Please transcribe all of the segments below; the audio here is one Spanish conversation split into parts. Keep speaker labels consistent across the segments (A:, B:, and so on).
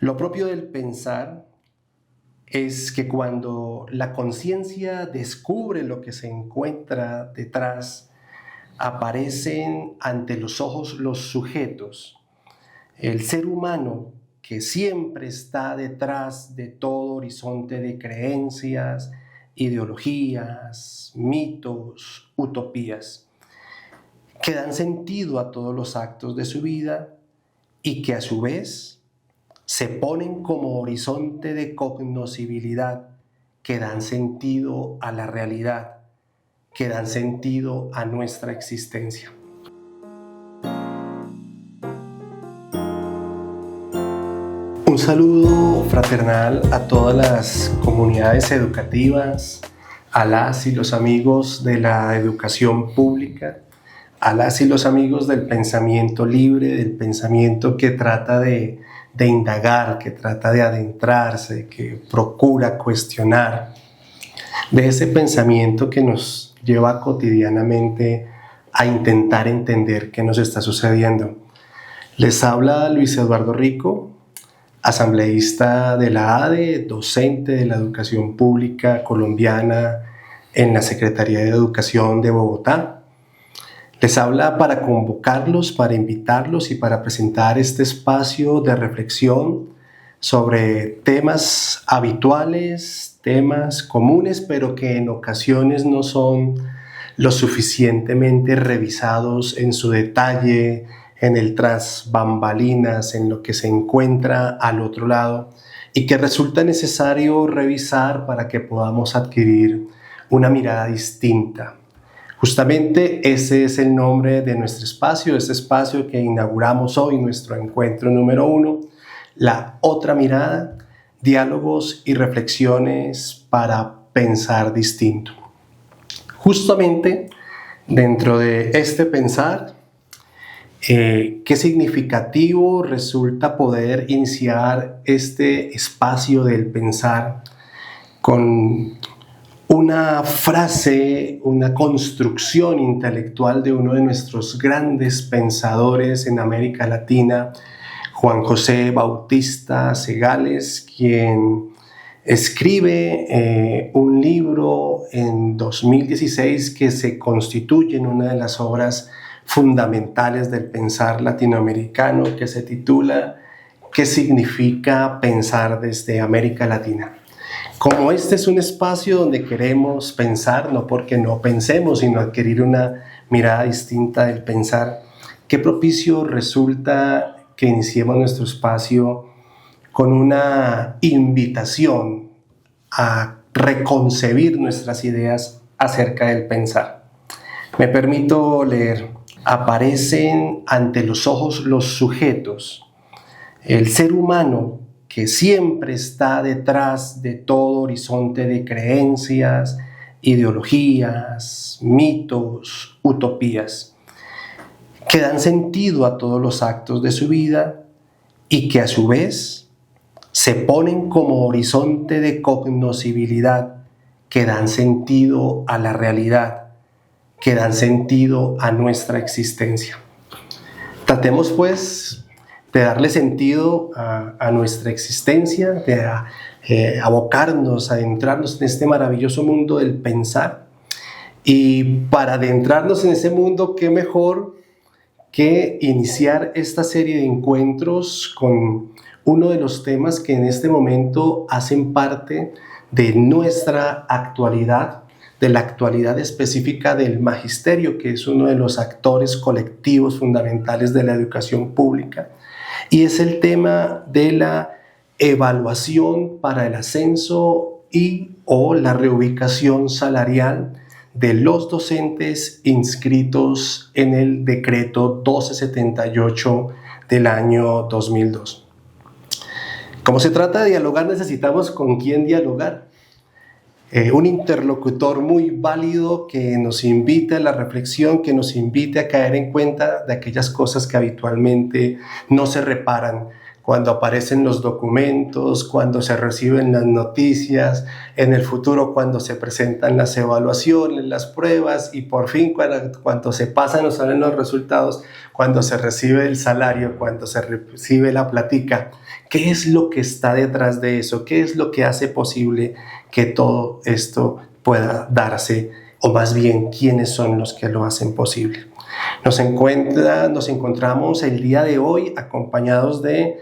A: Lo propio del pensar es que cuando la conciencia descubre lo que se encuentra detrás, aparecen ante los ojos los sujetos. El ser humano que siempre está detrás de todo horizonte de creencias, ideologías, mitos, utopías, que dan sentido a todos los actos de su vida y que a su vez se ponen como horizonte de cognoscibilidad, que dan sentido a la realidad, que dan sentido a nuestra existencia. Un saludo fraternal a todas las comunidades educativas, a las y los amigos de la educación pública, a las y los amigos del pensamiento libre, del pensamiento que trata de indagar, que trata de adentrarse, que procura cuestionar, de ese pensamiento que nos lleva cotidianamente a intentar entender qué nos está sucediendo. Les habla Luis Eduardo Rico, asambleísta de la ADE, docente de la educación pública colombiana en la Secretaría de Educación de Bogotá. Les habla para convocarlos, para invitarlos y para presentar este espacio de reflexión sobre temas habituales, temas comunes, pero que en ocasiones no son lo suficientemente revisados en su detalle, en el tras bambalinas, en lo que se encuentra al otro lado y que resulta necesario revisar para que podamos adquirir una mirada distinta. Justamente ese es el nombre de nuestro espacio, este espacio que inauguramos hoy, nuestro encuentro número 1, La Otra Mirada, diálogos y reflexiones para pensar distinto. Justamente dentro de este pensar, qué significativo resulta poder iniciar este espacio del pensar con una frase, una construcción intelectual de uno de nuestros grandes pensadores en América Latina, Juan José Bautista Segales, quien escribe un libro en 2016 que se constituye en una de las obras fundamentales del pensar latinoamericano, que se titula ¿Qué significa pensar desde América Latina? Como este es un espacio donde queremos pensar, no porque no pensemos, sino adquirir una mirada distinta del pensar, qué propicio resulta que iniciemos nuestro espacio con una invitación a reconcebir nuestras ideas acerca del pensar. Me permito leer. Aparecen ante los ojos los sujetos. El ser humano que siempre está detrás de todo horizonte de creencias, ideologías, mitos, utopías, que dan sentido a todos los actos de su vida y que a su vez se ponen como horizonte de cognoscibilidad, que dan sentido a la realidad, que dan sentido a nuestra existencia. Tratemos pues de darle sentido a nuestra existencia, de abocarnos, adentrarnos en este maravilloso mundo del pensar. Y para adentrarnos en ese mundo, qué mejor que iniciar esta serie de encuentros con uno de los temas que en este momento hacen parte de nuestra actualidad, de la actualidad específica del magisterio, que es uno de los actores colectivos fundamentales de la educación pública, y es el tema de la evaluación para el ascenso y o la reubicación salarial de los docentes inscritos en el decreto 1278 del año 2002. Como se trata de dialogar, necesitamos con quién dialogar. Un interlocutor muy válido que nos invite a la reflexión, que nos invite a caer en cuenta de aquellas cosas que habitualmente no se reparan cuando aparecen los documentos, cuando se reciben las noticias, en el futuro cuando se presentan las evaluaciones, las pruebas y por fin cuando se pasan o salen los resultados, cuando se recibe el salario, cuando se recibe la platica. ¿Qué es lo que está detrás de eso? ¿Qué es lo que hace posible que todo esto pueda darse? O más bien, ¿quiénes son los que lo hacen posible? Nos encontramos el día de hoy acompañados de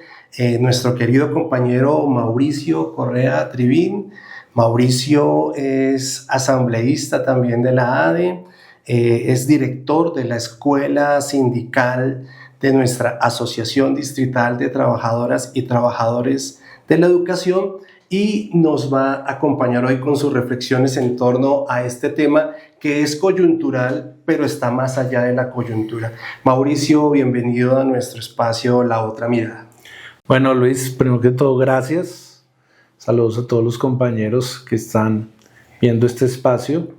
A: nuestro querido compañero Mauricio Correa Trivín. Mauricio es asambleísta también de la ADE, es director de la Escuela Sindical de nuestra Asociación Distrital de Trabajadoras y Trabajadores de la Educación y nos va a acompañar hoy con sus reflexiones en torno a este tema que es coyuntural, pero está más allá de la coyuntura. Mauricio, bienvenido a nuestro espacio La Otra Mirada.
B: Bueno, Luis, primero que todo, gracias. Saludos a todos los compañeros que están viendo este espacio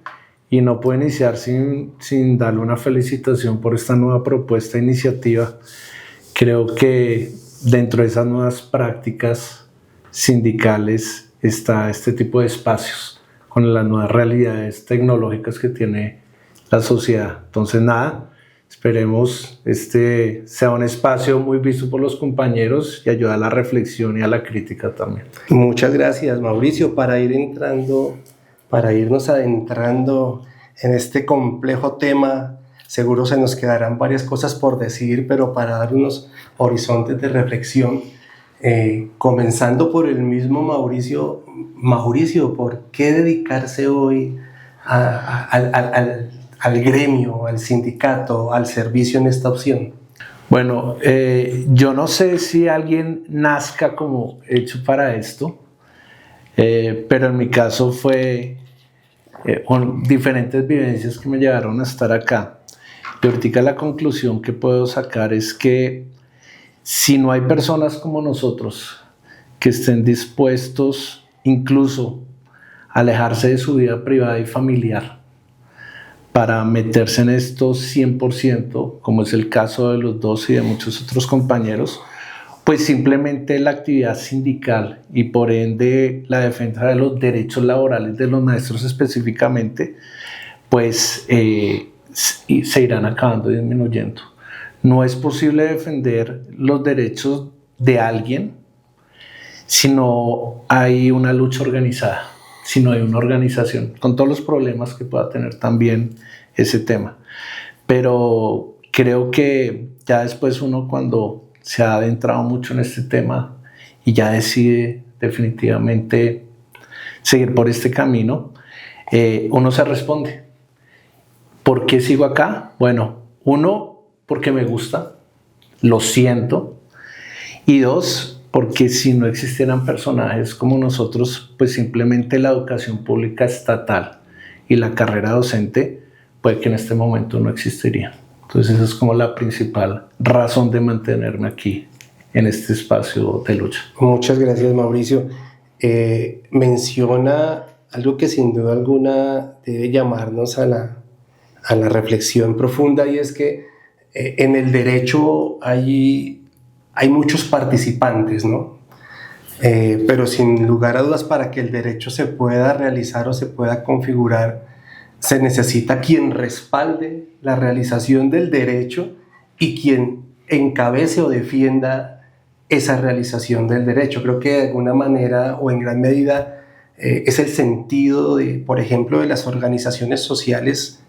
B: y no puedo iniciar sin darle una felicitación por esta nueva propuesta e iniciativa. Creo que dentro de esas nuevas prácticas sindicales está este tipo de espacios con las nuevas realidades tecnológicas que tiene la sociedad. Entonces nada, esperemos sea un espacio muy visto por los compañeros y ayuda a la reflexión y a la crítica también.
A: Muchas gracias, Mauricio. Para irnos adentrando en este complejo tema, seguro se nos quedarán varias cosas por decir, pero para dar unos horizontes de reflexión, comenzando por el mismo Mauricio. Mauricio, ¿por qué dedicarse hoy al gremio, al sindicato, al servicio en esta opción?
B: Bueno, yo no sé si alguien nazca como hecho para esto, pero en mi caso fue con diferentes vivencias que me llevaron a estar acá. Y ahorita la conclusión que puedo sacar es que si no hay personas como nosotros que estén dispuestos incluso a alejarse de su vida privada y familiar para meterse en esto 100%, como es el caso de los dos y de muchos otros compañeros, pues simplemente la actividad sindical y por ende la defensa de los derechos laborales de los maestros específicamente, pues se irán acabando y disminuyendo. No es posible defender los derechos de alguien si no hay una lucha organizada, si no hay una organización, con todos los problemas que pueda tener también ese tema. Pero creo que ya después uno, cuando se ha adentrado mucho en este tema y ya decide definitivamente seguir por este camino, uno se responde: ¿por qué sigo acá? Bueno, uno, porque me gusta, lo siento, y dos, porque si no existieran personajes como nosotros, pues simplemente la educación pública estatal y la carrera docente puede que en este momento no existiría. Entonces esa es como la principal razón de mantenerme aquí en este espacio de lucha.
A: Muchas gracias, Mauricio. Menciona algo que sin duda alguna debe llamarnos a la reflexión profunda, y es que en el derecho hay muchos participantes, ¿no? Pero sin lugar a dudas, para que el derecho se pueda realizar o se pueda configurar, se necesita quien respalde la realización del derecho y quien encabece o defienda esa realización del derecho. Creo que de alguna manera o en gran medida es el sentido de, por ejemplo, de las organizaciones sociales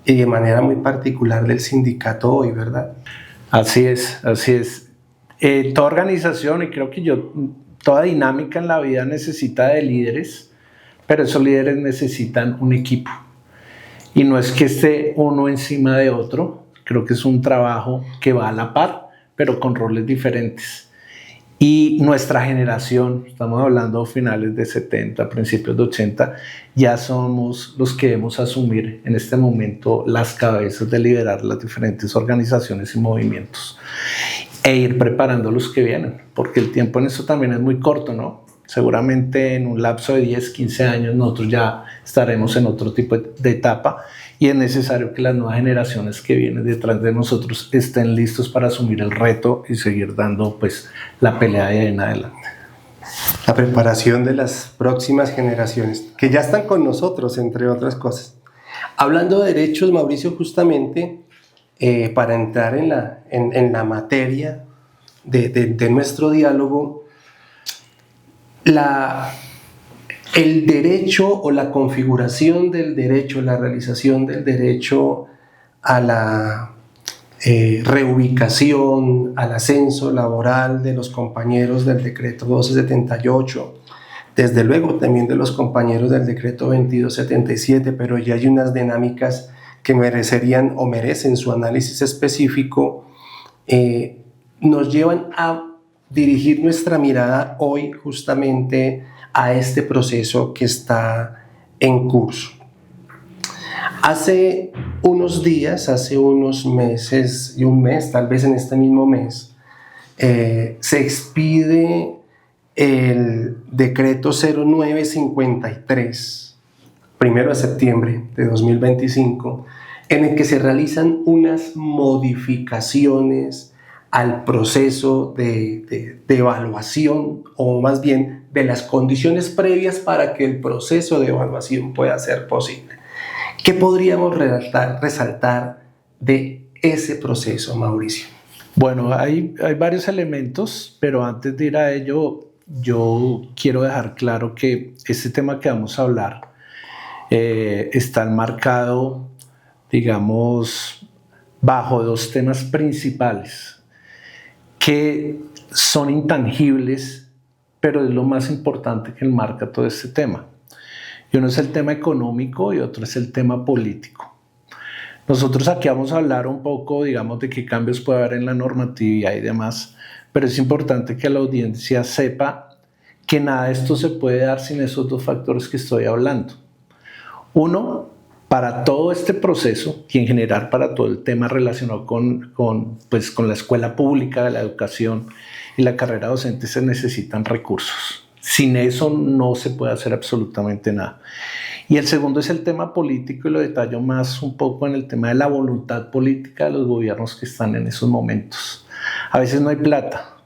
A: y de manera muy particular del sindicato hoy, ¿verdad?
B: Así es, así es. Toda organización, y creo que toda dinámica en la vida necesita de líderes, pero esos líderes necesitan un equipo. Y no es que esté uno encima de otro, creo que es un trabajo que va a la par, pero con roles diferentes. Y nuestra generación, estamos hablando finales de 70, principios de 80, ya somos los que debemos asumir en este momento las cabezas de liderar las diferentes organizaciones y movimientos e ir preparando los que vienen, porque el tiempo en eso también es muy corto, ¿no? Seguramente en un lapso de 10, 15 años nosotros ya estaremos en otro tipo de etapa y es necesario que las nuevas generaciones que vienen detrás de nosotros estén listos para asumir el reto y seguir dando pues la pelea de ahí en adelante.
A: La preparación de las próximas generaciones, que ya están con nosotros, entre otras cosas. Hablando de derechos, Mauricio, justamente para entrar en la materia de nuestro diálogo, el derecho o la configuración del derecho, la realización del derecho a la reubicación, al ascenso laboral de los compañeros del decreto 1278, desde luego también de los compañeros del decreto 2277, pero ya hay unas dinámicas que merecerían o merecen su análisis específico, nos llevan a dirigir nuestra mirada hoy justamente a este proceso que está en curso. Hace unos días, hace unos meses y un mes, tal vez en este mismo mes, se expide el decreto 0953, 1 de septiembre de 2025, en el que se realizan unas modificaciones al proceso de evaluación, o más bien de las condiciones previas para que el proceso de evaluación pueda ser posible. ¿Qué podríamos resaltar de ese proceso, Mauricio?
B: Bueno, hay varios elementos, pero antes de ir a ello, yo quiero dejar claro que este tema que vamos a hablar está enmarcado, digamos, bajo dos temas principales que son intangibles, pero es lo más importante que enmarca todo este tema. Y uno es el tema económico y otro es el tema político. Nosotros aquí vamos a hablar un poco, digamos, de qué cambios puede haber en la normatividad y demás, pero es importante que la audiencia sepa que nada de esto se puede dar sin esos dos factores que estoy hablando. Uno, para todo este proceso y en general para todo el tema relacionado con la escuela pública, la educación y la carrera docente se necesitan recursos. Sin eso no se puede hacer absolutamente nada. Y el segundo es el tema político, y lo detallo más un poco en el tema de la voluntad política de los gobiernos que están en esos momentos. A veces no hay plata,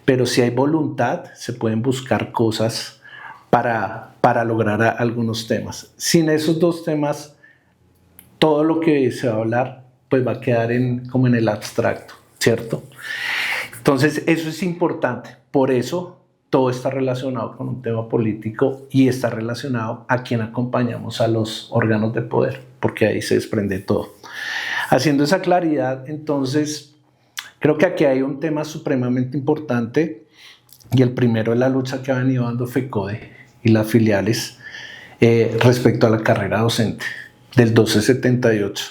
B: pero si hay voluntad se pueden buscar cosas para lograr algunos temas. Sin esos dos temas, todo lo que se va a hablar pues va a quedar como en el abstracto, ¿cierto? Entonces eso es importante, por eso todo está relacionado con un tema político y está relacionado a quien acompañamos a los órganos de poder, porque ahí se desprende todo. Haciendo esa claridad, entonces, creo que aquí hay un tema supremamente importante, y el primero es la lucha que ha venido dando FECODE y las filiales respecto a la carrera docente del 1278.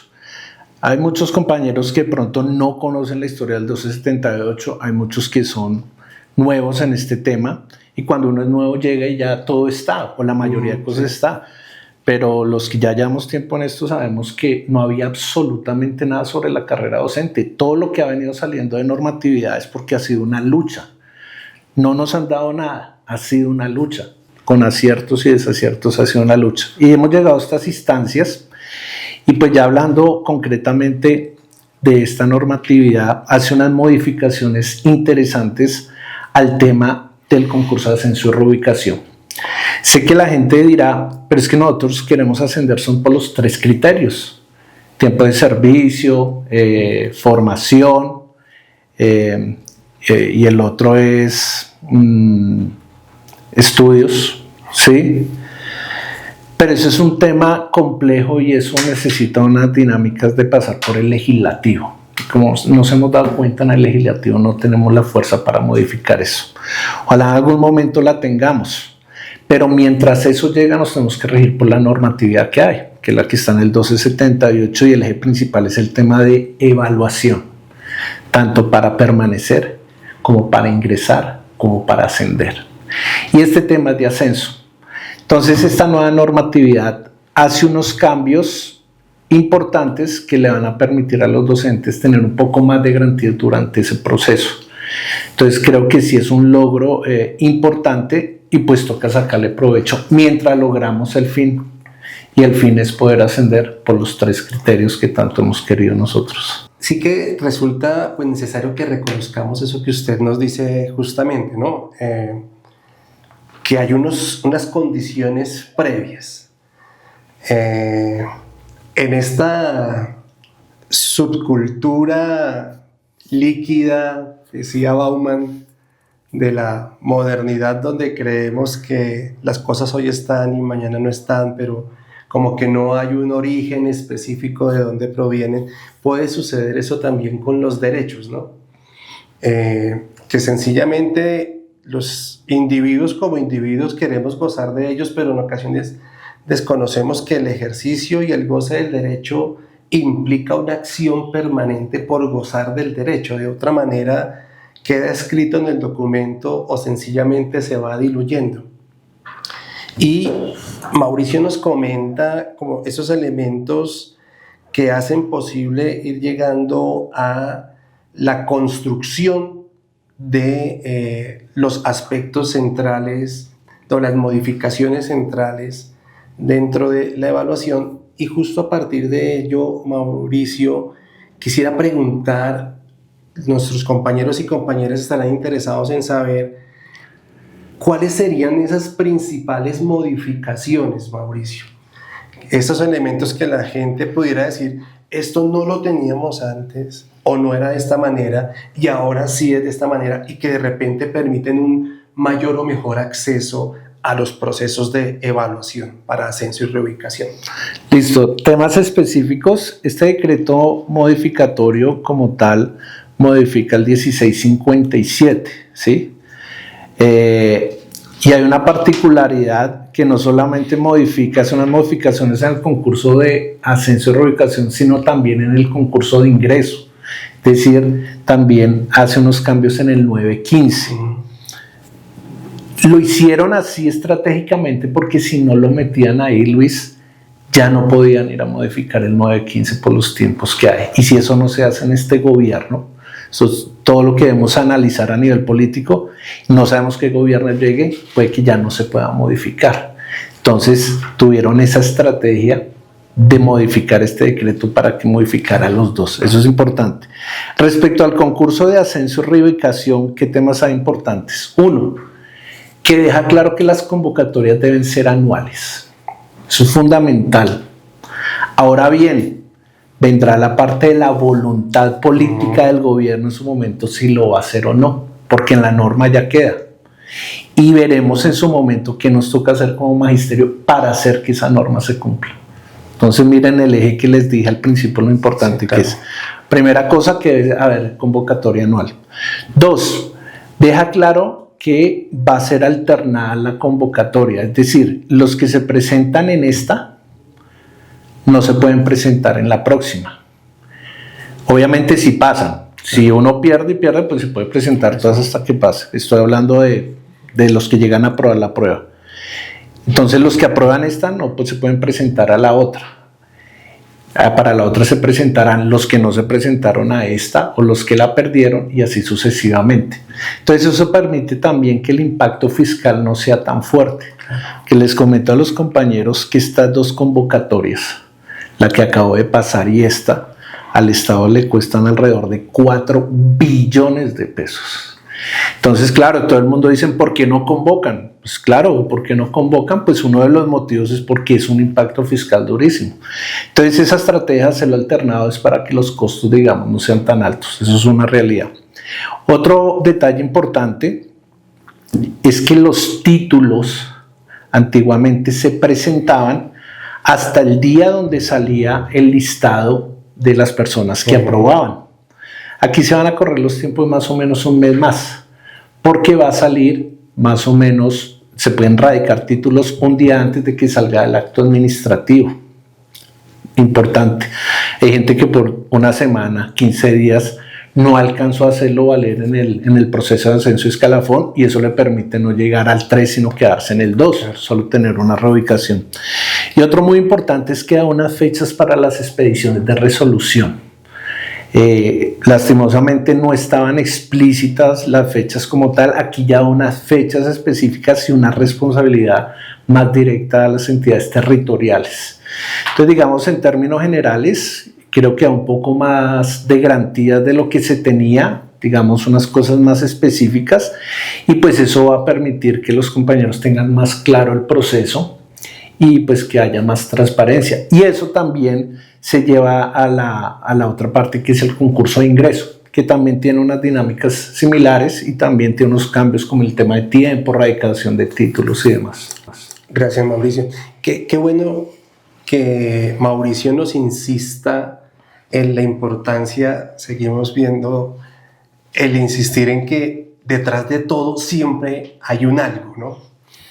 B: Hay muchos compañeros que de pronto no conocen la historia del 1278, hay muchos que son nuevos en este tema, y cuando uno es nuevo llega y ya todo está, o la mayoría de cosas está, pero los que ya llevamos tiempo en esto sabemos que no había absolutamente nada sobre la carrera docente. Todo lo que ha venido saliendo de normatividad es porque ha sido una lucha. No nos han dado nada, ha sido una lucha, con aciertos y desaciertos ha sido una lucha, y hemos llegado a estas instancias. Y pues ya hablando concretamente de esta normatividad, hace unas modificaciones interesantes al tema del concurso de ascenso y reubicación. Sé que la gente dirá, pero es que nosotros queremos ascender son por los 3 criterios: tiempo de servicio, formación, y el otro es estudios, ¿sí? Pero eso es un tema complejo y eso necesita unas dinámicas de pasar por el legislativo. Como nos hemos dado cuenta, en el legislativo no tenemos la fuerza para modificar eso. Ojalá en algún momento la tengamos, pero mientras eso llega nos tenemos que regir por la normatividad que hay, que es la que está en el 1278, y el eje principal es el tema de evaluación, tanto para permanecer como para ingresar como para ascender. Y este tema es de ascenso. Entonces esta nueva normatividad hace unos cambios importantes que le van a permitir a los docentes tener un poco más de garantía durante ese proceso. Entonces creo que sí es un logro importante, y pues toca sacarle provecho mientras logramos el fin, y el fin es poder ascender por los 3 criterios que tanto hemos querido nosotros.
A: Sí que resulta pues, necesario que reconozcamos eso que usted nos dice justamente, ¿no? Que hay unas condiciones previas. En esta subcultura líquida, decía Bauman, de la modernidad, donde creemos que las cosas hoy están y mañana no están, pero como que no hay un origen específico de dónde provienen, puede suceder eso también con los derechos, ¿no? Que sencillamente los individuos como individuos queremos gozar de ellos, pero en ocasiones desconocemos que el ejercicio y el goce del derecho implica una acción permanente por gozar del derecho. De otra manera, queda escrito en el documento o sencillamente se va diluyendo. Y Mauricio nos comenta como esos elementos que hacen posible ir llegando a la construcción de los aspectos centrales, de las modificaciones centrales dentro de la evaluación. Y justo a partir de ello, Mauricio, quisiera preguntar, nuestros compañeros y compañeras estarán interesados en saber ¿cuáles serían esas principales modificaciones, Mauricio? Esos elementos que la gente pudiera decir, esto no lo teníamos antes, o no era de esta manera, y ahora sí es de esta manera, y que de repente permiten un mayor o mejor acceso a los procesos de evaluación para ascenso y reubicación.
B: Listo, temas específicos. Este decreto modificatorio como tal modifica el 1657, ¿sí? Y hay una particularidad que no solamente modifica, son las modificaciones en el concurso de ascenso y reubicación, sino también en el concurso de ingreso. Es decir, también hace unos cambios en el 915. Lo hicieron así estratégicamente porque si no lo metían ahí, Luis, ya no podían ir a modificar el 915 por los tiempos que hay. Y si eso no se hace en este gobierno, eso es todo lo que debemos analizar a nivel político, no sabemos qué gobierno llegue, puede que ya no se pueda modificar. Entonces tuvieron esa estrategia de modificar este decreto para que modificara los dos. Eso es importante. Respecto al concurso de ascenso y reubicación, ¿qué temas hay importantes? Uno, que deja claro que las convocatorias deben ser anuales. Eso es fundamental. Ahora bien, vendrá la parte de la voluntad política del gobierno en su momento si lo va a hacer o no, porque en la norma ya queda. Y veremos en su momento qué nos toca hacer como magisterio para hacer que esa norma se cumpla. Entonces miren el eje que les dije al principio, lo importante, sí, claro, que es, primera cosa, que debe haber convocatoria anual. 2, deja claro que va a ser alternada la convocatoria, es decir, los que se presentan en esta no se pueden presentar en la próxima. Obviamente si pasan, si uno pierde, pues se puede presentar todas hasta que pase. Estoy hablando de los que llegan a aprobar la prueba. Entonces los que aprueban esta no pues se pueden presentar a la otra. Para la otra se presentarán los que no se presentaron a esta o los que la perdieron y así sucesivamente. Entonces eso permite también que el impacto fiscal no sea tan fuerte. Que les comento a los compañeros que estas dos convocatorias, la que acabo de pasar y esta, al Estado le cuestan alrededor de 4 billones de pesos. Entonces, claro, todo el mundo dice, ¿por qué no convocan? Pues claro, ¿por qué no convocan? Pues uno de los motivos es porque es un impacto fiscal durísimo. Entonces, esa estrategia se lo ha alternado es para que los costos, digamos, no sean tan altos. Eso es una realidad. Otro detalle importante es que los títulos antiguamente se presentaban hasta el día donde salía el listado de las personas que aprobaban. Aquí se van a correr los tiempos más o menos un mes más, porque va a salir más o menos, se pueden radicar títulos un día antes de que salga el acto administrativo. Importante. Hay gente que por una semana, 15 días, no alcanzó a hacerlo valer en el proceso de ascenso y escalafón y eso le permite no llegar al 3 sino quedarse en el 2, solo tener una reubicación. Y otro muy importante es que da unas fechas para las expediciones de resolución. Lastimosamente no estaban explícitas las fechas como tal, aquí ya unas fechas específicas y una responsabilidad más directa a las entidades territoriales. Entonces, digamos, en términos generales, creo que hay un poco más de garantías de lo que se tenía, digamos, unas cosas más específicas, y pues eso va a permitir que los compañeros tengan más claro el proceso y pues que haya más transparencia. Y eso también se lleva a la otra parte, que es el concurso de ingreso, que también tiene unas dinámicas similares y también tiene unos cambios como el tema de tiempo, radicación de títulos y demás.
A: Gracias, Mauricio. Qué bueno que Mauricio nos insista en la importancia, seguimos viendo, el insistir en que detrás de todo siempre hay un algo, ¿no? O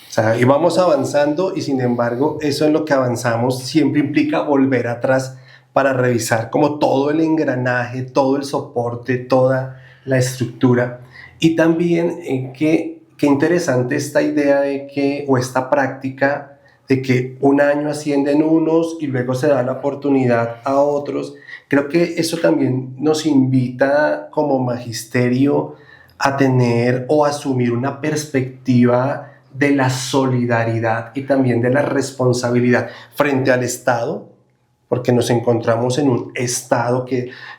A: sea, y vamos avanzando y sin embargo eso en lo que avanzamos siempre implica volver atrás para revisar como todo el engranaje, todo el soporte, toda la estructura. Y también qué interesante esta idea de que, o esta práctica de que un año ascienden unos y luego se da la oportunidad a otros. Creo que eso también nos invita como magisterio a tener o asumir una perspectiva de la solidaridad y también de la responsabilidad frente al Estado, porque nos encontramos en un Estado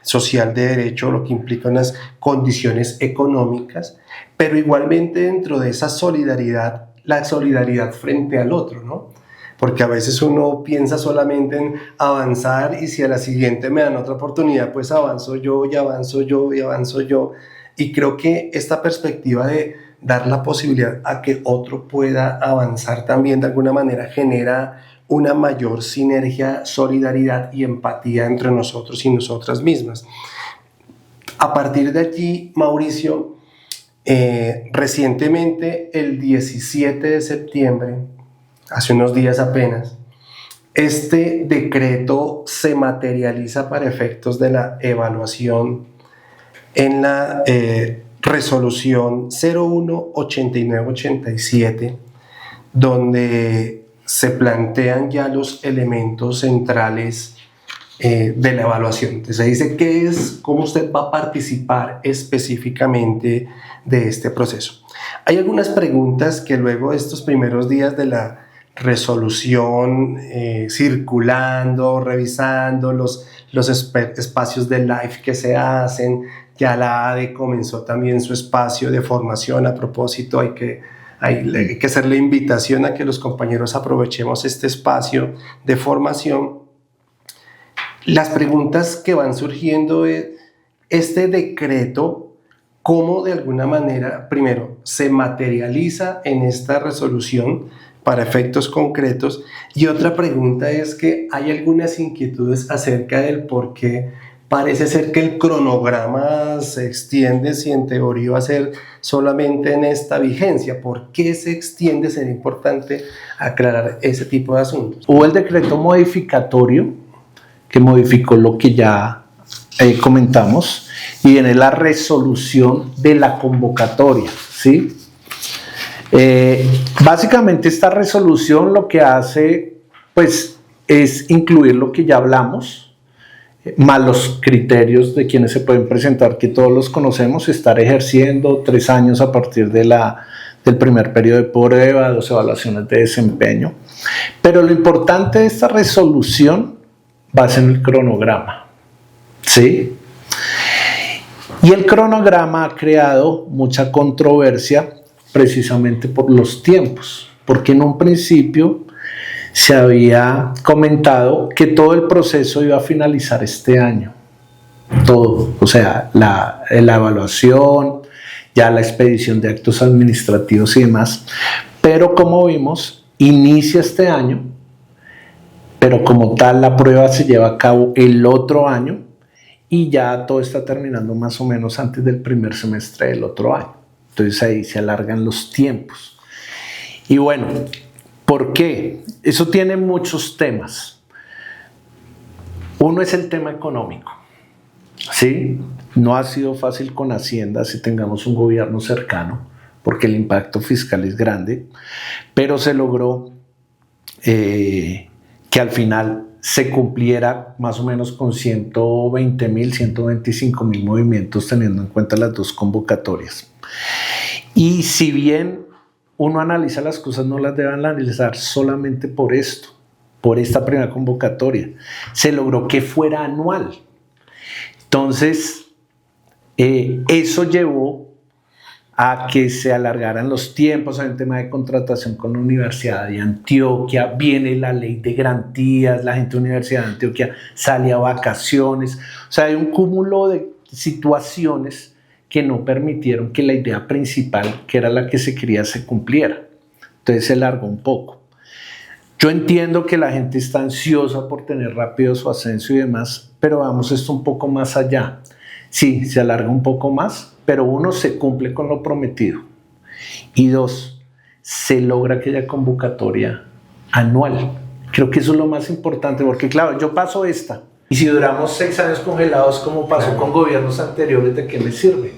A: social de derecho, lo que implica unas condiciones económicas, pero igualmente dentro de esa solidaridad, la solidaridad frente al otro, ¿no? Porque a veces uno piensa solamente en avanzar y si a la siguiente me dan otra oportunidad, pues avanzo yo y avanzo yo y avanzo yo. Y creo que esta perspectiva de dar la posibilidad a que otro pueda avanzar también de alguna manera genera una mayor sinergia, solidaridad y empatía entre nosotros y nosotras mismas. A partir de allí, Mauricio, recientemente, el 17 de septiembre, hace unos días apenas, este decreto se materializa para efectos de la evaluación en la resolución 01-8987, donde se plantean ya los elementos centrales de la evaluación. Entonces se dice cómo usted va a participar específicamente de este proceso. Hay algunas preguntas que luego de estos primeros días de la resolución, circulando, revisando los espacios de live que se hacen, ya la ADE comenzó también su espacio de formación. A propósito, hay que hacer la invitación a que los compañeros aprovechemos este espacio de formación. Las preguntas que van surgiendo es, este decreto, ¿cómo de alguna manera, primero, se materializa en esta resolución para efectos concretos? Y otra pregunta es que hay algunas inquietudes acerca del por qué parece ser que el cronograma se extiende, si en teoría va a ser solamente en esta vigencia. ¿Por qué se extiende? Sería importante aclarar ese tipo de asuntos.
B: Hubo el decreto modificatorio que modificó lo que ya comentamos, y viene la resolución de la convocatoria, ¿sí? Básicamente esta resolución lo que hace pues es incluir lo que ya hablamos, más los criterios de quienes se pueden presentar, que todos los conocemos: estar ejerciendo 3 años a partir del primer periodo de prueba, 2 evaluaciones de desempeño. Pero lo importante de esta resolución va a ser el cronograma, ¿sí? Y el cronograma ha creado mucha controversia precisamente por los tiempos, porque en un principio se había comentado que todo el proceso iba a finalizar este año, todo, o sea, la evaluación, ya la expedición de actos administrativos y demás, pero como vimos, inicia este año, pero como tal la prueba se lleva a cabo el otro año y ya todo está terminando más o menos antes del primer semestre del otro año. Entonces ahí se alargan los tiempos. Y bueno, ¿por qué? Eso tiene muchos temas. Uno es el tema económico, ¿sí? No ha sido fácil con Hacienda si tengamos un gobierno cercano, porque el impacto fiscal es grande, pero se logró que al final se cumpliera más o menos con 120.000, 125.000 movimientos, teniendo en cuenta las dos convocatorias. Y si bien uno analiza las cosas, no las debe analizar solamente por esto, por esta primera convocatoria. Se logró que fuera anual. Entonces, eso llevó a que se alargaran los tiempos. Hay un tema de contratación con la Universidad de Antioquia, viene la ley de garantías, la gente de la Universidad de Antioquia sale a vacaciones. O sea, hay un cúmulo de situaciones que no permitieron que la idea principal, que era la que se quería, se cumpliera. Entonces se alargó un poco. Yo entiendo que la gente está ansiosa por tener rápido su ascenso y demás, pero vamos esto un poco más allá. Sí, se alarga un poco más, pero uno, se cumple con lo prometido. Y dos, se logra aquella convocatoria anual. Creo que eso es lo más importante, porque claro, yo paso esta, y si duramos 6 años congelados, como pasó con gobiernos anteriores, ¿de qué me sirve?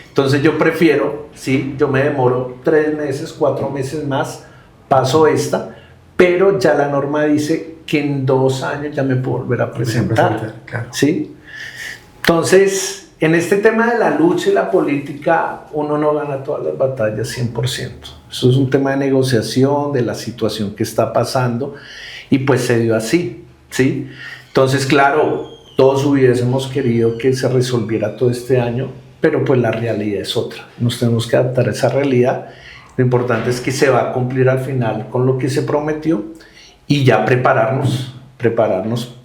B: Entonces yo prefiero, sí, yo me demoro 3 meses, 4 meses más, paso esta, pero ya la norma dice que en 2 años ya me puedo volver a presentar.
A: Claro.
B: ¿Sí? Entonces, en este tema de la lucha y la política, uno no gana todas las batallas 100%. Eso es un tema de negociación, de la situación que está pasando, y pues se dio así, ¿sí? Entonces, claro, todos hubiésemos querido que se resolviera todo este año, pero pues la realidad es otra. Nos tenemos que adaptar a esa realidad. Lo importante es que se va a cumplir al final con lo que se prometió y ya prepararnos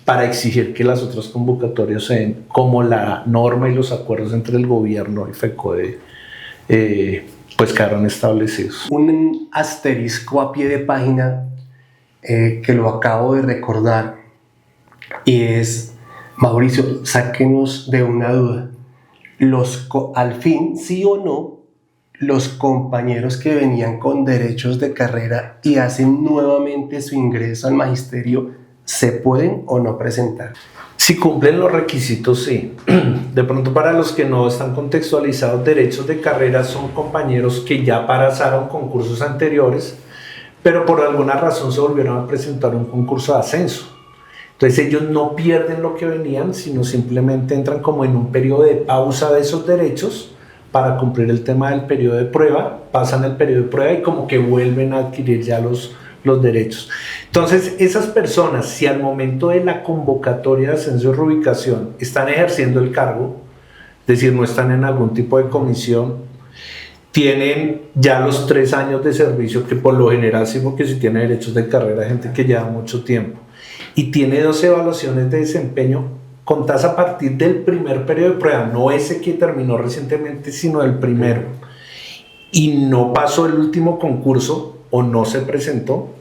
B: para exigir que las otras convocatorias se den como la norma y los acuerdos entre el gobierno y FECODE pues quedaron establecidos.
A: Un asterisco a pie de página que lo acabo de recordar, y es, Mauricio, sáquenos de una duda. Al fin, sí o no, los compañeros que venían con derechos de carrera y hacen nuevamente su ingreso al magisterio, ¿se pueden o no presentar?
B: Si cumplen los requisitos, sí. De pronto, para los que no están contextualizados, derechos de carrera son compañeros que ya pasaron concursos anteriores, pero por alguna razón se volvieron a presentar un concurso de ascenso. Entonces ellos no pierden lo que venían, sino simplemente entran como en un periodo de pausa de esos derechos para cumplir el tema del periodo de prueba, pasan el periodo de prueba y como que vuelven a adquirir ya los derechos. Entonces, esas personas, si al momento de la convocatoria de ascenso y reubicación están ejerciendo el cargo, es decir, no están en algún tipo de comisión, tienen ya los 3 años de servicio, que por lo general sí, porque si tiene derechos de carrera, hay gente que lleva mucho tiempo, y tiene 2 evaluaciones de desempeño contadas a partir del primer periodo de prueba, no ese que terminó recientemente, sino el primero, y no pasó el último concurso o no se presentó,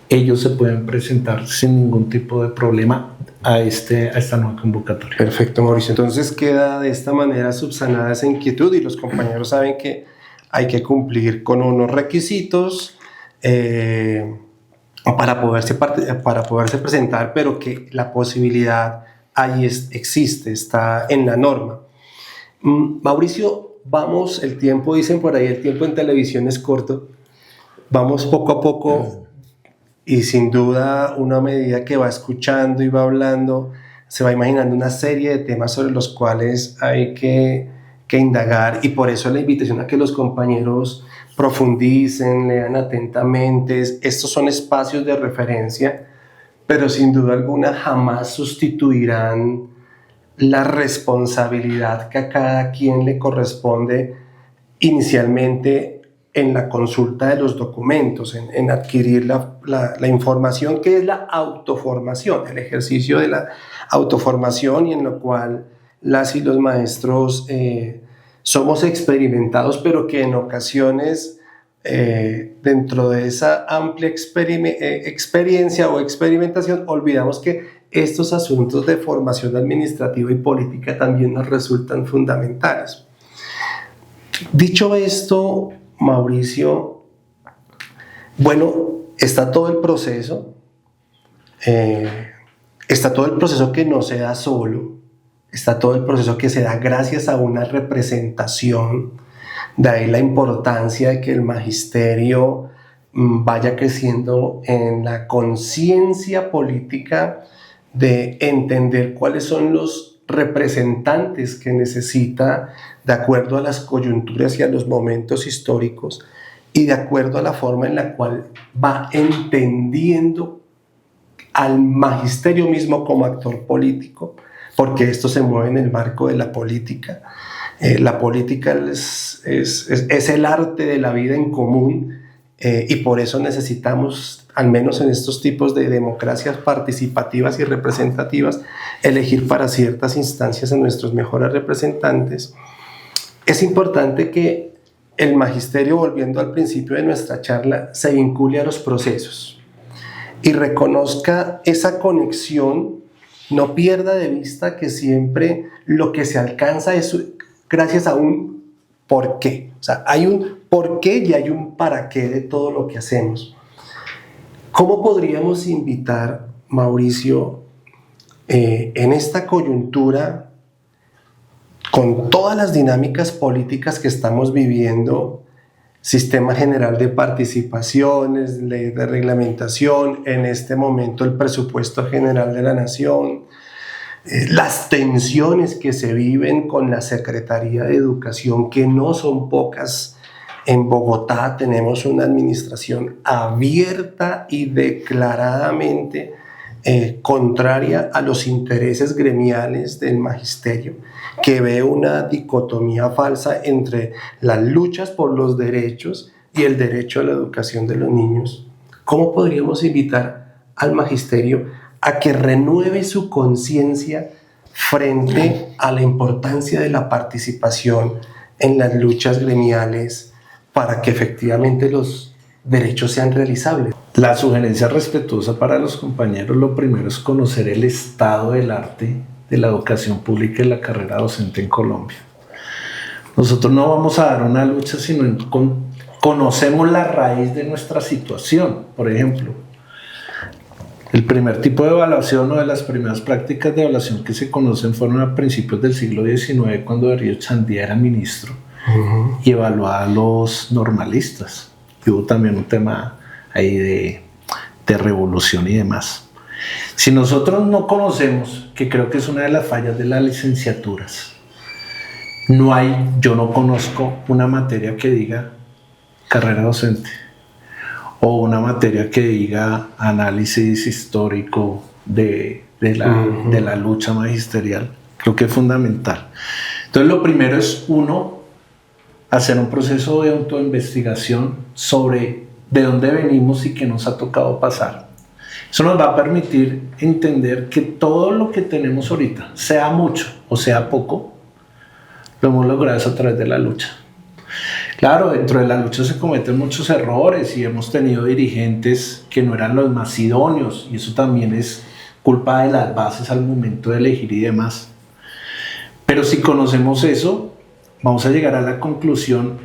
B: ellos se pueden presentar sin ningún tipo de problema a esta nueva convocatoria.
A: Perfecto, Mauricio. Entonces queda de esta manera subsanada esa inquietud, y los compañeros saben que hay que cumplir con unos requisitos para poderse presentar, pero que la posibilidad ahí existe, está en la norma. Mauricio, vamos, el tiempo, dicen por ahí, el tiempo en televisión es corto. Vamos poco a poco, y sin duda, una medida que va escuchando y va hablando, se va imaginando una serie de temas sobre los cuales hay que indagar, y por eso la invitación a que los compañeros profundicen, lean atentamente. Estos son espacios de referencia, pero sin duda alguna jamás sustituirán la responsabilidad que a cada quien le corresponde inicialmente en la consulta de los documentos, en adquirir la información, que es la autoformación, el ejercicio de la autoformación, y en lo cual las y los maestros somos experimentados, pero que en ocasiones dentro de esa amplia experiencia o experimentación olvidamos que estos asuntos de formación administrativa y política también nos resultan fundamentales. Dicho esto, Mauricio, bueno, está todo el proceso que no se da solo, está todo el proceso que se da gracias a una representación. De ahí la importancia de que el magisterio vaya creciendo en la conciencia política de entender cuáles son los representantes que necesita de acuerdo a las coyunturas y a los momentos históricos y de acuerdo a la forma en la cual va entendiendo al magisterio mismo como actor político, porque esto se mueve en el marco de la política. La política es el arte de la vida en común, y por eso necesitamos, al menos en estos tipos de democracias participativas y representativas, elegir para ciertas instancias a nuestros mejores representantes. Es importante que el magisterio, volviendo al principio de nuestra charla, se vincule a los procesos y reconozca esa conexión, no pierda de vista que siempre lo que se alcanza es gracias a un por qué. O sea, hay un por qué y hay un para qué de todo lo que hacemos. ¿Cómo podríamos invitar, Mauricio, en esta coyuntura, con todas las dinámicas políticas que estamos viviendo, Sistema General de Participaciones, Ley de Reglamentación, en este momento el Presupuesto General de la Nación, las tensiones que se viven con la Secretaría de Educación, que no son pocas? En Bogotá tenemos una administración abierta y declaradamente contraria a los intereses gremiales del magisterio, que ve una dicotomía falsa entre las luchas por los derechos y el derecho a la educación de los niños. ¿Cómo podríamos invitar al magisterio a que renueve su conciencia frente a la importancia de la participación en las luchas gremiales para que efectivamente los derechos sean realizables?
B: La sugerencia respetuosa para los compañeros, lo primero es conocer el estado del arte de la educación pública y la carrera docente en Colombia. Nosotros no vamos a dar una lucha sino conocemos la raíz de nuestra situación. Por ejemplo, el primer tipo de evaluación o de las primeras prácticas de evaluación que se conocen fueron a principios del siglo XIX, cuando Darío Chandía era ministro y evaluaba a los normalistas. Y hubo también un tema ahí de revolución y demás. Si nosotros no conocemos, que creo que es una de las fallas de las licenciaturas, yo no conozco una materia que diga carrera docente o una materia que diga análisis histórico de la lucha magisterial. Creo que es fundamental. Entonces, lo primero es hacer un proceso de autoinvestigación sobre de dónde venimos y qué nos ha tocado pasar. Eso nos va a permitir entender que todo lo que tenemos ahorita, sea mucho o sea poco, lo hemos logrado a través de la lucha. Claro, dentro de la lucha se cometen muchos errores y hemos tenido dirigentes que no eran los más idóneos, y eso también es culpa de las bases al momento de elegir y demás. Pero si conocemos eso, vamos a llegar a la conclusión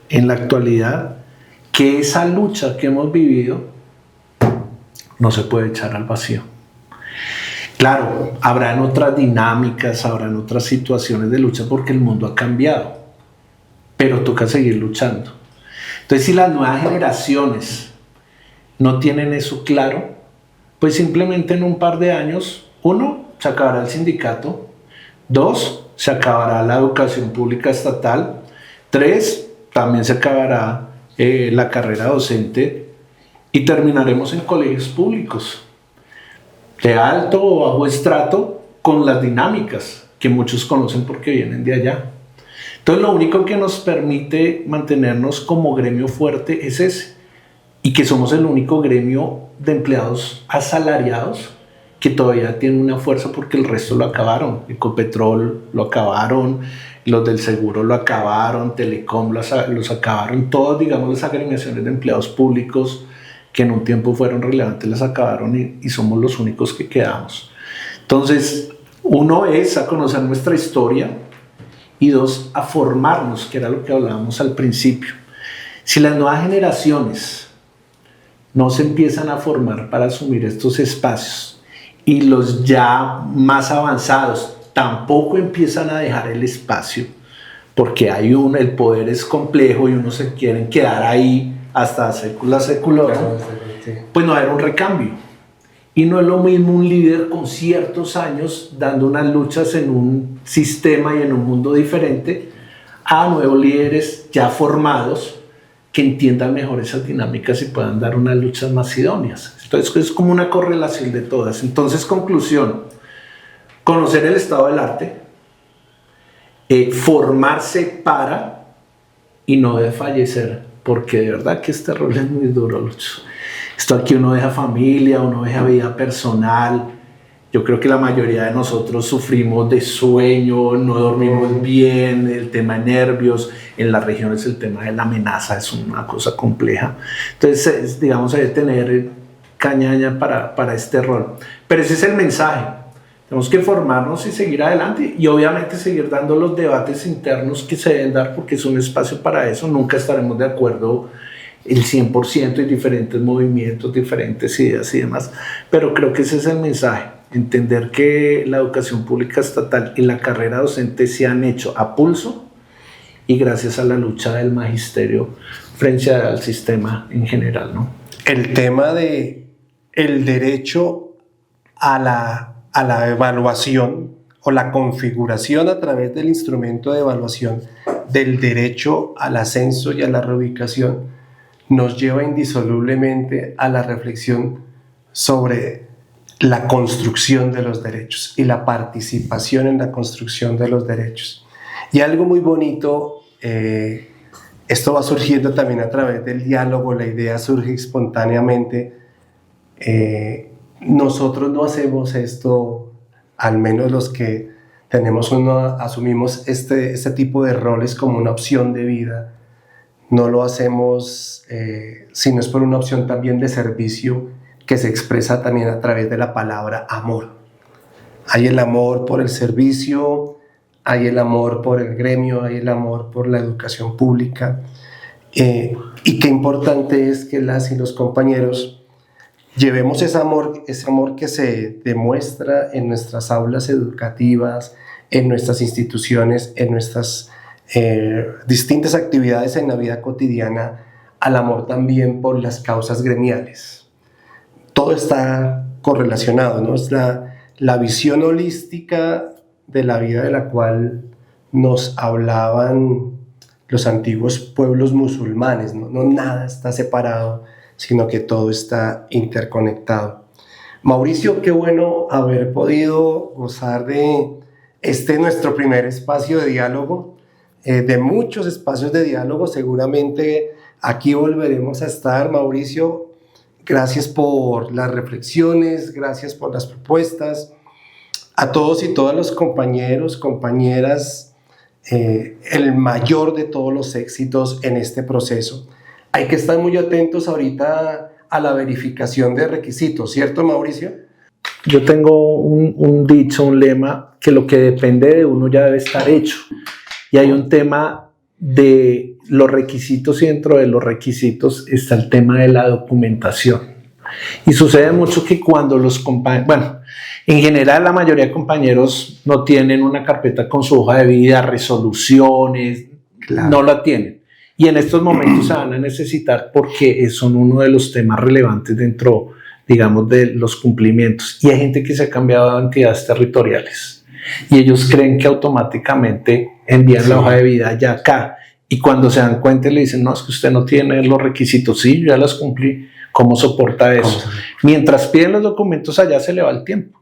B: en la actualidad que esa lucha que hemos vivido no se puede echar al vacío. Claro, habrán otras dinámicas, habrán otras situaciones de lucha porque el mundo ha cambiado, pero toca seguir luchando. Entonces, si las nuevas generaciones no tienen eso claro, pues simplemente en un par de años, 1, se acabará el sindicato, 2, se acabará la educación pública estatal, 3, también se acabará la carrera docente y terminaremos en colegios públicos de alto o bajo estrato con las dinámicas que muchos conocen porque vienen de allá. Entonces, lo único que nos permite mantenernos como gremio fuerte es ese, y que somos el único gremio de empleados asalariados que todavía tiene una fuerza porque el resto lo acabaron. Ecopetrol lo acabaron, los del seguro lo acabaron, Telecom los acabaron, todos, digamos, las agremiaciones de empleados públicos que en un tiempo fueron relevantes las acabaron y somos los únicos que quedamos. Entonces, 1 es a conocer nuestra historia y 2, a formarnos, que era lo que hablábamos al principio. Si las nuevas generaciones no se empiezan a formar para asumir estos espacios y los ya más avanzados tampoco empiezan a dejar el espacio, porque el poder es complejo y unos se quieren quedar ahí hasta sécula seculorum, pues no va a haber un recambio. Y no es lo mismo un líder con ciertos años dando unas luchas en un sistema y en un mundo diferente a nuevos líderes ya formados que entiendan mejor esas dinámicas y puedan dar unas luchas más idóneas. Entonces es como una correlación de todas. Entonces, conclusión, conocer el estado del arte, formarse para y no desfallecer, porque de verdad que este rol es muy duro, Lucho. Esto aquí uno deja familia, uno deja vida personal. Yo creo que la mayoría de nosotros sufrimos de sueño, no dormimos bien, el tema de nervios, en las regiones el tema de la amenaza es una cosa compleja. Entonces, digamos, hay que tener cañaña para este rol. Pero ese es el mensaje. Tenemos que formarnos y seguir adelante y obviamente seguir dando los debates internos que se deben dar porque es un espacio para eso. Nunca estaremos de acuerdo el 100% y diferentes movimientos, diferentes ideas y demás. Pero creo que ese es el mensaje. Entender que la educación pública estatal y la carrera docente se han hecho a pulso y gracias a la lucha del magisterio frente al sistema en general, ¿no?
A: El tema de el derecho a la evaluación o la configuración a través del instrumento de evaluación del derecho al ascenso y a la reubicación nos lleva indisolublemente a la reflexión sobre la construcción de los derechos y la participación en la construcción de los derechos. Y algo muy bonito, esto va surgiendo también a través del diálogo, la idea surge espontáneamente. Nosotros no hacemos esto, al menos los que asumimos este tipo de roles como una opción de vida. No lo hacemos si no es por una opción también de servicio que se expresa también a través de la palabra amor. Hay el amor por el servicio, hay el amor por el gremio, hay el amor por la educación pública. Y qué importante es que las y los compañeros llevemos ese amor que se demuestra en nuestras aulas educativas, en nuestras instituciones, en nuestras distintas actividades en la vida cotidiana, al amor también por las causas gremiales. Todo está correlacionado, ¿no? Es la visión holística de la vida de la cual nos hablaban los antiguos pueblos musulmanes, ¿no? No nada está separado, sino que todo está interconectado. Mauricio, qué bueno haber podido gozar de nuestro primer espacio de diálogo, de muchos espacios de diálogo. Seguramente aquí volveremos a estar, Mauricio. Gracias por las reflexiones, gracias por las propuestas. A todos y todas los compañeros, compañeras, el mayor de todos los éxitos en este proceso. Hay que estar muy atentos ahorita a la verificación de requisitos, ¿cierto, Mauricio?
B: Yo tengo un dicho, un lema, que lo que depende de uno ya debe estar hecho. Y hay un tema de los requisitos y dentro de los requisitos está el tema de la documentación. Y sucede mucho que cuando los compañeros, bueno, en general la mayoría de compañeros no tienen una carpeta con su hoja de vida, resoluciones, claro, no la tienen. Y en estos momentos se van a necesitar porque son uno de los temas relevantes dentro, digamos, de los cumplimientos. Y hay gente que se ha cambiado de entidades territoriales y ellos creen que automáticamente envían la hoja de vida ya acá. Y cuando se dan cuenta le dicen, no, es que usted no tiene los requisitos. Sí, yo ya los cumplí. ¿Cómo soporta eso? Mientras piden los documentos allá se le va el tiempo.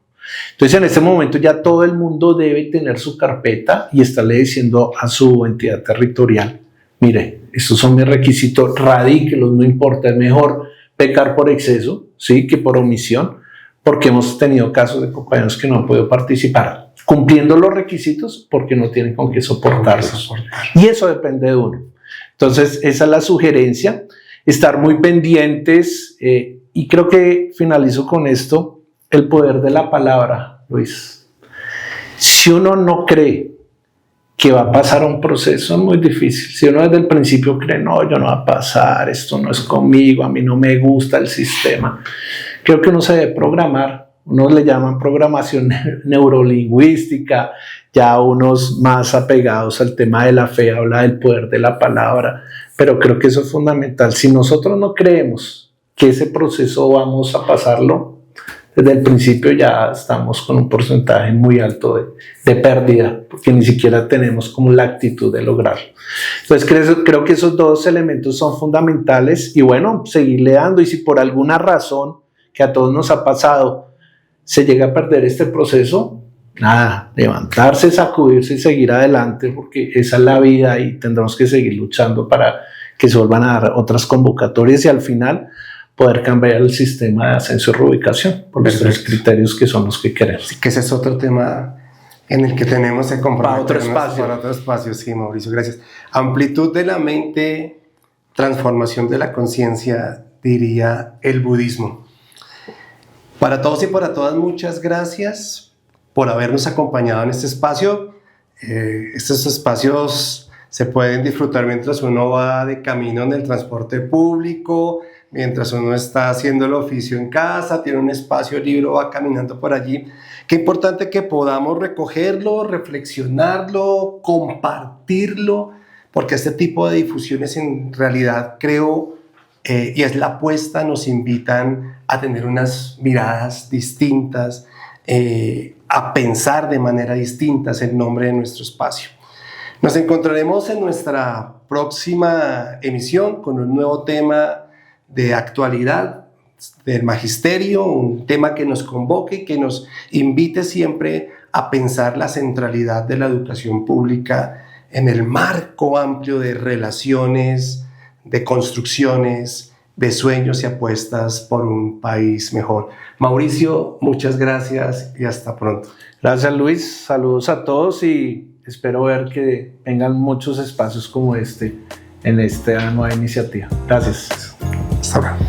B: Entonces en este momento ya todo el mundo debe tener su carpeta y estarle diciendo a su entidad territorial, mire, estos son mis requisitos, radíquelos, no importa, es mejor pecar por exceso, ¿sí?, que por omisión, porque hemos tenido casos de compañeros que no han podido participar cumpliendo los requisitos porque no tienen con qué soportarlos. Y eso depende de uno. Entonces esa es la sugerencia. Estar muy pendientes y creo que finalizo con esto, el poder de la palabra, Luis. Si uno no cree que va a pasar un proceso, es muy difícil. Si uno desde el principio cree, no, yo no va a pasar, esto no es conmigo, a mí no me gusta el sistema, creo que uno se debe programar. Unos le llaman programación neurolingüística, ya unos más apegados al tema de la fe, habla del poder de la palabra, pero creo que eso es fundamental. Si nosotros no creemos que ese proceso vamos a pasarlo, desde el principio ya estamos con un porcentaje muy alto de pérdida, porque ni siquiera tenemos como la actitud de lograrlo. Entonces creo que esos dos elementos son fundamentales y bueno, seguirle dando, y si por alguna razón que a todos nos ha pasado se llega a perder este proceso, nada, levantarse, sacudirse y seguir adelante, porque esa es la vida y tendremos que seguir luchando para que se vuelvan a dar otras convocatorias y al final poder cambiar el sistema de ascenso y reubicación por los tres criterios que son los que queremos.
A: Sí, que ese es otro tema en el que tenemos que comprometernos
B: para otro espacio.
A: Sí, Mauricio, gracias. Amplitud de la mente, transformación de la conciencia, diría el budismo. Para todos y para todas, muchas gracias por habernos acompañado en este espacio. Estos espacios se pueden disfrutar mientras uno va de camino en el transporte público, mientras uno está haciendo el oficio en casa, tiene un espacio libre, va caminando por allí. Qué importante que podamos recogerlo, reflexionarlo, compartirlo, porque este tipo de difusiones en realidad creo, y es la apuesta, nos invitan a tener unas miradas distintas, a pensar de manera distinta el nombre de nuestro espacio. Nos encontraremos en nuestra próxima emisión con un nuevo tema de actualidad del magisterio, un tema que nos convoque y que nos invite siempre a pensar la centralidad de la educación pública en el marco amplio de relaciones, de construcciones, de sueños y apuestas por un país mejor. Mauricio, muchas gracias y hasta pronto.
B: Gracias, Luis. Saludos a todos y espero ver que vengan muchos espacios como este en esta nueva iniciativa. Gracias.
A: Hasta ahora.